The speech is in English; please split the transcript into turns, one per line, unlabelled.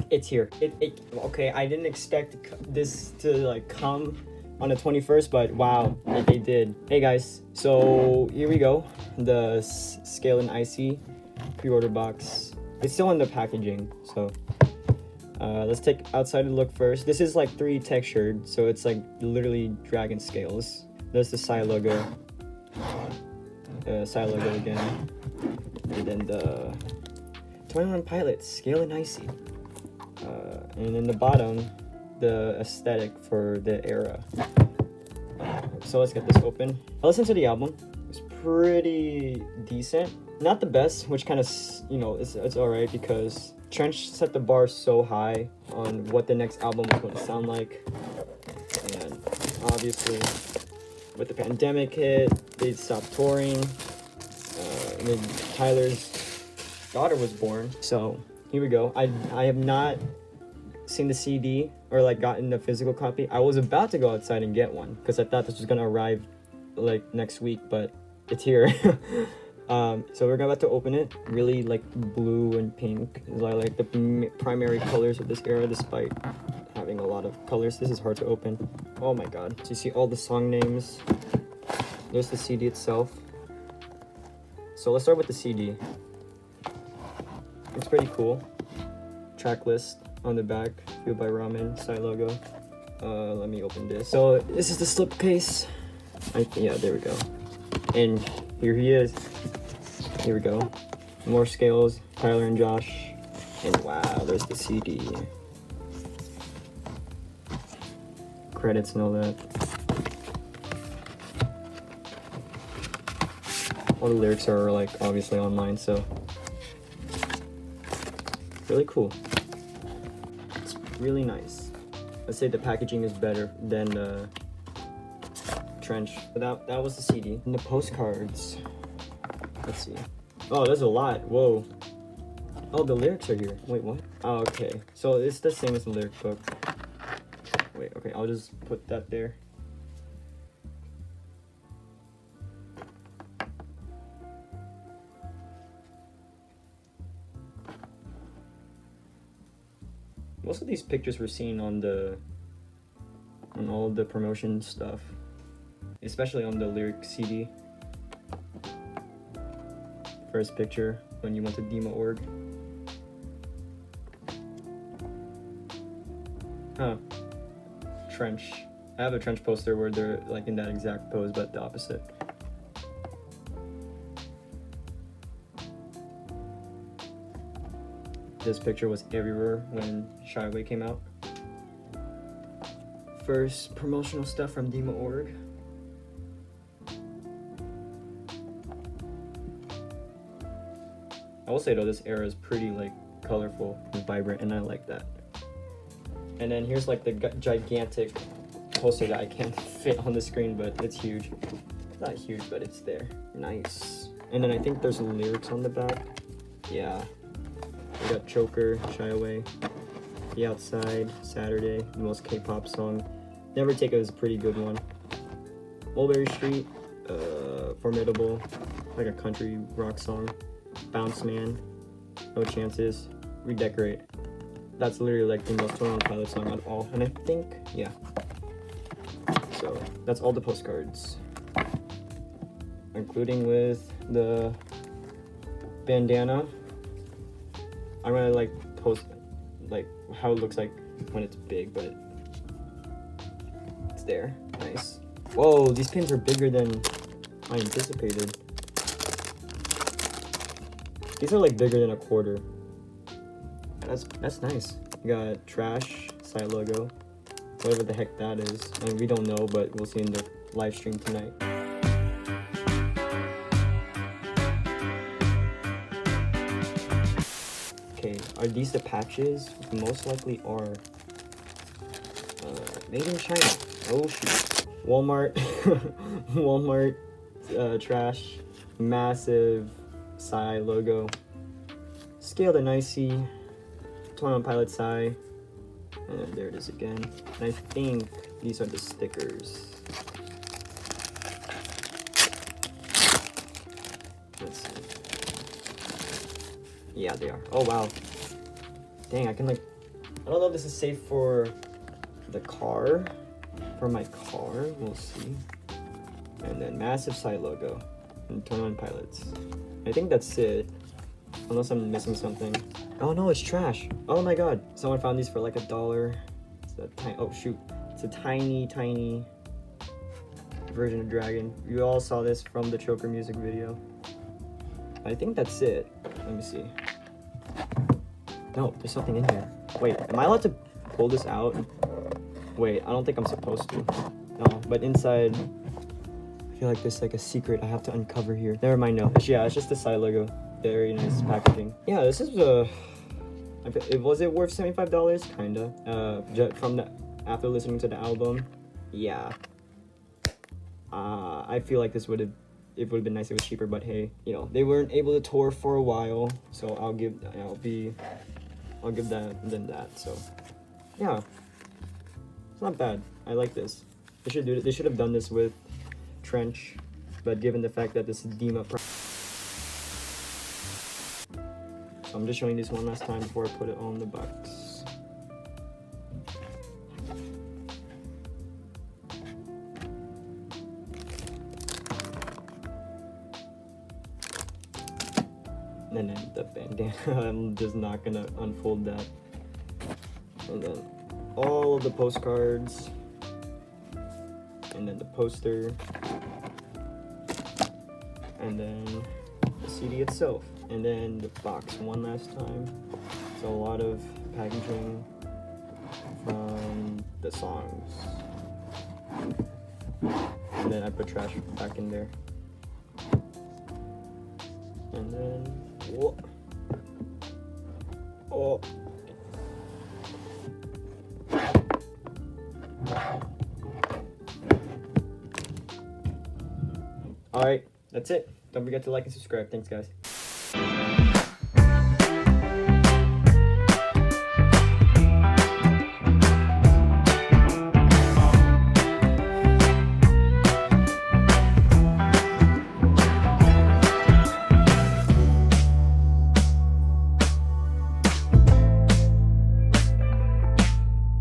it's here. Okay, I didn't expect this to like come on the 21st, but wow, they did. Hey guys, so here we go. The Scaled and Icy pre-order box. It's still in the packaging, so let's take outside to look first. This is like 3 textured, so it's like literally dragon scales. There's the Psy logo. Psy logo again. And then the 21 Pilots, Scaled and Icy. And then the bottom, the aesthetic for the era. So let's get this open. I listened to the album. It's pretty decent. Not the best, which kind of, you know, it's alright because Trench set the bar so high on what the next album was going to sound like. And obviously, with the pandemic hit, they stopped touring. And then Tyler's daughter was born. So here we go. I have not seen the CD or like gotten the physical copy. I was about to go outside and get one because I thought this was gonna arrive like next week, but it's here. So we're about to open it. Really like blue and pink is like the primary colors of this era, despite having a lot of colors. This is hard to open. Oh my god. So you see all the song names. There's the CD itself. So let's start with the CD. It's pretty cool. Track list on the back, Fueled by Ramen, Psy logo. Let me open this. So this is the slipcase. Yeah, there we go. And here he is. Here we go. More scales, Tyler and Josh. And wow, there's the CD. Credits and all that. All the lyrics are like obviously online, so really cool. It's really nice. Let's say the packaging is better than the Trench. But that was the CD. And the postcards. Let's see. Oh, there's a lot. Whoa. Oh, the lyrics are here. Wait, what? Oh, okay. So it's the same as the lyric book. Wait, okay, I'll just put that there. Most of these pictures were seen on all the promotion stuff, especially on the lyric CD. First picture when you went to demo.org. Huh. Trench. I have a Trench poster where they're like in that exact pose, but the opposite. This picture was everywhere when Shy Away came out. First promotional stuff from demo.org. I will say though, this era is pretty like colorful and vibrant, and I like that. And then here's like the gigantic poster that I can't fit on the screen, but it's huge. It's not huge, but it's there. Nice. And then I think there's lyrics on the back. Yeah. We got Choker, Shy Away, The Outside, Saturday, the most K-pop song. Never Take It is a pretty good one. Mulberry Street, Formidable, like a country rock song. Bounce Man, No Chances, Redecorate. That's literally like the most 21 Pilots song of all. And I think, yeah. So that's all the postcards. Including with the bandana. I'm gonna like post like how it looks like when it's big, but it's there. Nice. Whoa, these pins are bigger than I anticipated. These are like bigger than a quarter. That's nice. You got Trash, Psy logo, whatever the heck that is. I mean, we don't know, but we'll see in the live stream tonight. Okay, are these the patches? Most likely are. Made in China. Oh shoot. Walmart. Walmart. Trash. Massive Psy logo. Scaled and Icy. 21 Pilot Psy. And there it is again. And I think these are the stickers. Let's see. Yeah, they are. Oh wow. Dang, I can like I don't know if this is safe for the car, for my car, we'll see. And then massive side logo and Tournament Pilots. I think that's it, unless I'm missing something. Oh no, it's trash. Oh my god, someone found these for like $1. It's a oh shoot, it's a tiny version of Dragon. You all saw this from the Choker music video. I think that's it. Let me see. No, there's something in here. Wait, am I allowed to pull this out? Wait, I don't think I'm supposed to. No, but inside, I feel like there's like a secret I have to uncover here. Never mind, no. Yeah, it's just the side logo. Very nice packaging. Yeah, this is was it worth $75? Kinda. From the after listening to the album, yeah. I feel like it would have been nice if it was cheaper, but hey, you know, they weren't able to tour for a while, so I'll give them that. So yeah, it's not bad. I like this. They should have done this with Trench, but given the fact that this is Dima, so I'm just showing this one last time before I put it on the box. And then the bandana, I'm just not gonna unfold that. And then all of the postcards. And then the poster. And then the CD itself. And then the box one last time. So a lot of packaging from the songs. And then I put trash back in there. And then, whoa. Oh. Alright, that's it. Don't forget to like and subscribe. Thanks, guys.